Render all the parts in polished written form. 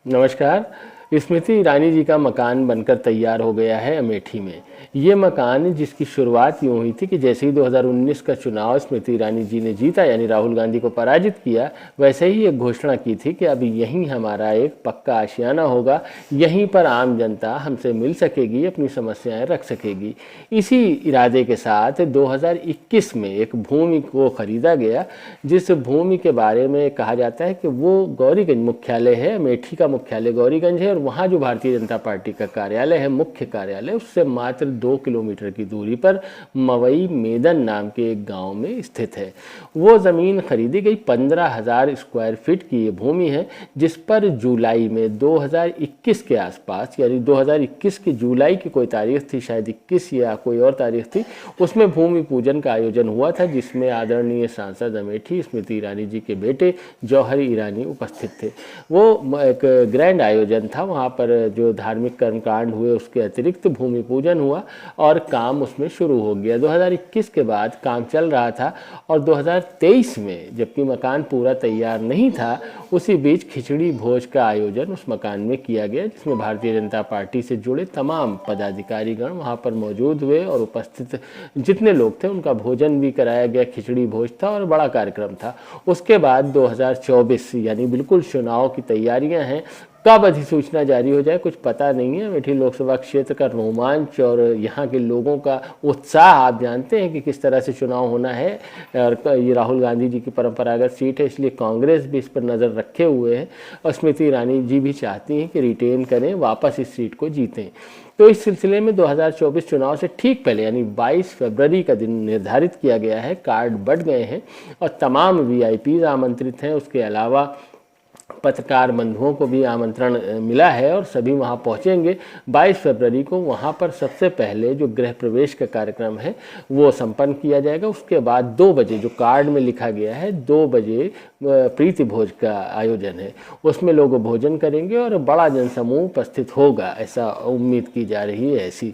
नमस्कार। स्मृति ईरानी जी का मकान बनकर तैयार हो गया है अमेठी में। ये मकान जिसकी शुरुआत यूँ हुई थी कि जैसे ही 2019 का चुनाव स्मृति ईरानी जी ने जीता, यानी राहुल गांधी को पराजित किया, वैसे ही एक घोषणा की थी कि अब यहीं हमारा एक पक्का आशियाना होगा, यहीं पर आम जनता हमसे मिल सकेगी, अपनी समस्याएं रख सकेगी। इसी इरादे के साथ 2021 में एक भूमि को खरीदा गया, जिस भूमि के बारे में कहा जाता है कि वो गौरीगंज मुख्यालय है। अमेठी का मुख्यालय गौरीगंज है और वहाँ जो भारतीय जनता पार्टी का कार्यालय है, मुख्य कार्यालय, उससे मात्र 2 किलोमीटर की दूरी पर मवई मेदन नाम के एक गांव में स्थित है। वो ज़मीन खरीदी गई। 15,000 स्क्वायर फीट की ये भूमि है, जिस पर जुलाई में 2021 के आसपास, यानी 2021 की जुलाई की कोई तारीख थी, शायद 21 या कोई और तारीख थी, उसमें भूमि पूजन का आयोजन हुआ था, जिसमें आदरणीय सांसद अमेठी स्मृति ईरानी जी के बेटे जौहर ईरानी उपस्थित थे। वो एक ग्रैंड आयोजन था। वहाँ पर जो धार्मिक कर्मकांड हुए उसके अतिरिक्त भूमि पूजन हुआ और काम उसमें शुरू हो गया। 2021 के बाद काम चल रहा था और 2023 में जबकि मकान पूरा तैयार नहीं था, उसी बीच खिचड़ी भोज का आयोजन उस मकान में किया गया, जिसमें भारतीय जनता पार्टी से जुड़े तमाम पदाधिकारीगण वहाँ पर मौजूद हुए और उपस्थित जितने लोग थे उनका भोजन भी कराया गया। खिचड़ी भोज था और बड़ा कार्यक्रम था। उसके बाद 2024 यानी बिल्कुल चुनाव की तैयारियां हैं। कब अधिसूचना जारी हो जाए कुछ पता नहीं है। अमेठी लोकसभा क्षेत्र का रोमांच और यहाँ के लोगों का उत्साह आप जानते हैं कि किस तरह से चुनाव होना है, और ये राहुल गांधी जी की परंपरागत सीट है, इसलिए कांग्रेस भी इस पर नज़र रखे हुए है और स्मृति ईरानी जी भी चाहती हैं कि रिटेन करें, वापस इस सीट को जीतें। तो इस सिलसिले में 2024 चुनाव से ठीक पहले यानी 22 फरवरी का दिन निर्धारित किया गया है। कार्ड बढ़ गए हैं और तमाम वीआईपी आमंत्रित हैं। उसके अलावा पत्रकार बंधुओं को भी आमंत्रण मिला है और सभी वहां पहुंचेंगे। 22 फरवरी को वहां पर सबसे पहले जो गृह प्रवेश का कार्यक्रम है वो संपन्न किया जाएगा। उसके बाद 2 बजे, जो कार्ड में लिखा गया है, 2 बजे प्रीति भोज का आयोजन है। उसमें लोग भोजन करेंगे और बड़ा जनसमूह उपस्थित होगा, ऐसा उम्मीद की जा रही है ऐसी।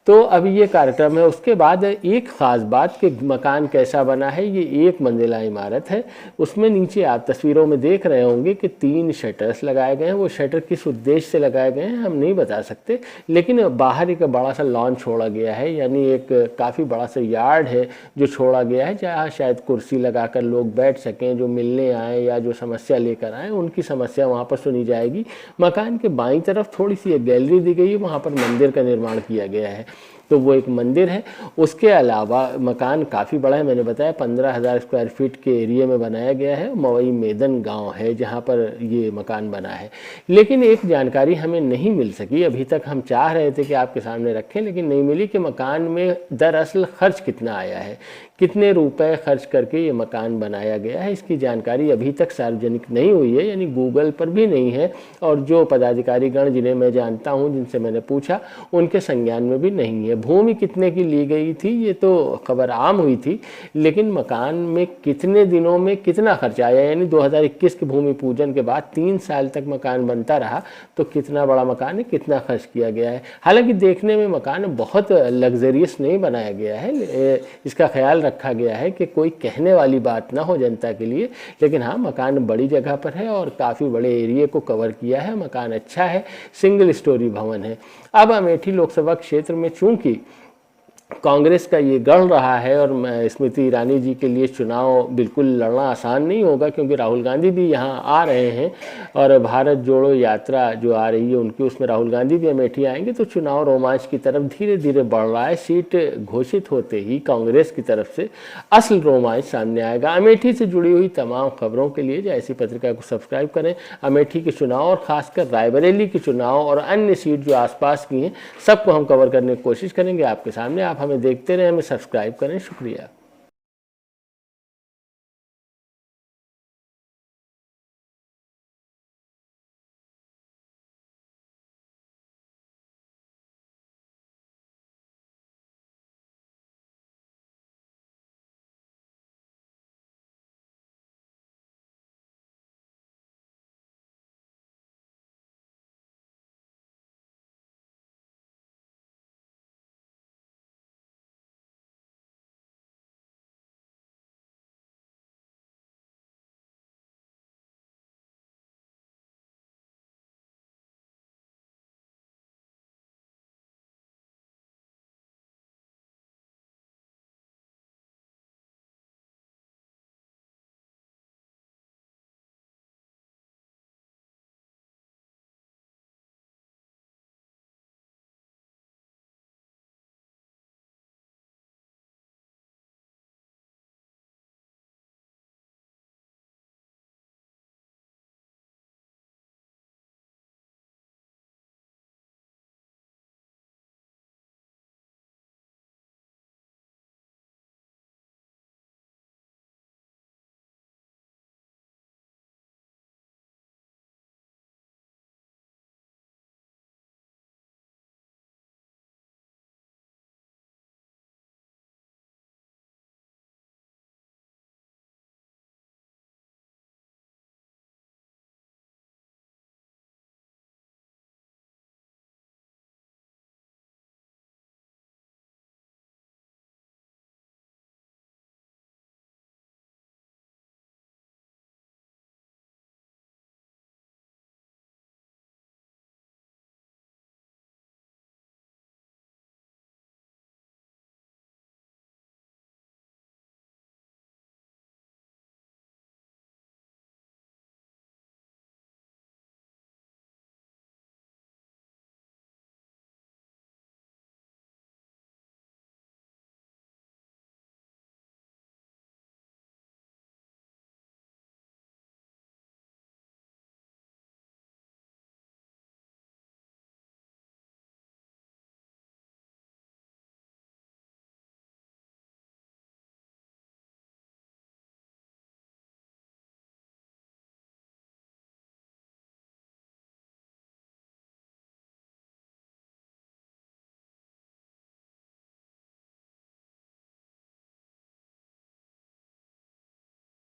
तो अभी ये कार्यक्रम है। उसके बाद एक ख़ास बात कि मकान कैसा बना है, ये 1 मंजिला इमारत है। उसमें नीचे आप तस्वीरों में देख रहे होंगे कि 3 शटर्स लगाए गए हैं। वो शटर किस उद्देश्य से लगाए गए हैं हम नहीं बता सकते, लेकिन बाहर एक बड़ा सा लॉन छोड़ा गया है, यानी एक काफ़ी बड़ा सा यार्ड है जो छोड़ा गया है, जहाँ शायद कुर्सी लगाकर लोग बैठ सकें, जो मिलने आए या जो समस्या लेकर आए उनकी समस्या वहाँ पर सुनी जाएगी। मकान के बाईं तरफ थोड़ी सी एक गैलरी दी गई है, वहाँ पर मंदिर का निर्माण किया गया है, तो वो एक मंदिर है। उसके अलावा मकान काफ़ी बड़ा है, मैंने बताया 15,000 स्क्वायर फीट के एरिया में बनाया गया है। मवई मेदन गांव है जहां पर ये मकान बना है। लेकिन एक जानकारी हमें नहीं मिल सकी, अभी तक हम चाह रहे थे कि आपके सामने रखें लेकिन नहीं मिली, कि मकान में दरअसल खर्च कितना आया है, कितने रुपए खर्च करके ये मकान बनाया गया है। इसकी जानकारी अभी तक सार्वजनिक नहीं हुई है, यानी गूगल पर भी नहीं है, और जो पदाधिकारीगण जिन्हें मैं जानता हूं, जिनसे मैंने पूछा, उनके संज्ञान में भी नहीं है। भूमि कितने की ली गई थी ये तो खबर आम हुई थी, लेकिन मकान में कितने दिनों में कितना खर्च आया, यानी 2021 के भूमि पूजन के बाद 3 साल तक मकान बनता रहा, तो कितना बड़ा मकान है, कितना खर्च किया गया है। हालांकि देखने में मकान बहुत लग्जरियस नहीं बनाया गया है, इसका ख्याल रखा गया है कि कोई कहने वाली बात ना हो जनता के लिए, लेकिन हाँ, मकान बड़ी जगह पर है और काफ़ी बड़े एरिया को कवर किया है। मकान अच्छा है, सिंगल स्टोरी भवन है। अब अमेठी लोकसभा क्षेत्र में चूंकि कांग्रेस का ये गढ़ रहा है और स्मृति ईरानी जी के लिए चुनाव बिल्कुल लड़ना आसान नहीं होगा, क्योंकि राहुल गांधी भी यहाँ आ रहे हैं और भारत जोड़ो यात्रा जो आ रही है उनकी, उसमें राहुल गांधी भी अमेठी आएंगे, तो चुनाव रोमांच की तरफ धीरे धीरे बढ़ रहा है। सीट घोषित होते ही कांग्रेस की तरफ से असल रोमांच सामने आएगा। अमेठी से जुड़ी हुई तमाम खबरों के लिए ऐसी पत्रिका को सब्सक्राइब करें। अमेठी के चुनाव और खासकर रायबरेली के चुनाव और अन्य सीट जो आसपास की हैं, सबको हम कवर करने की कोशिश करेंगे आपके सामने। आप हमें देखते रहें, हमें सब्सक्राइब करें। शुक्रिया।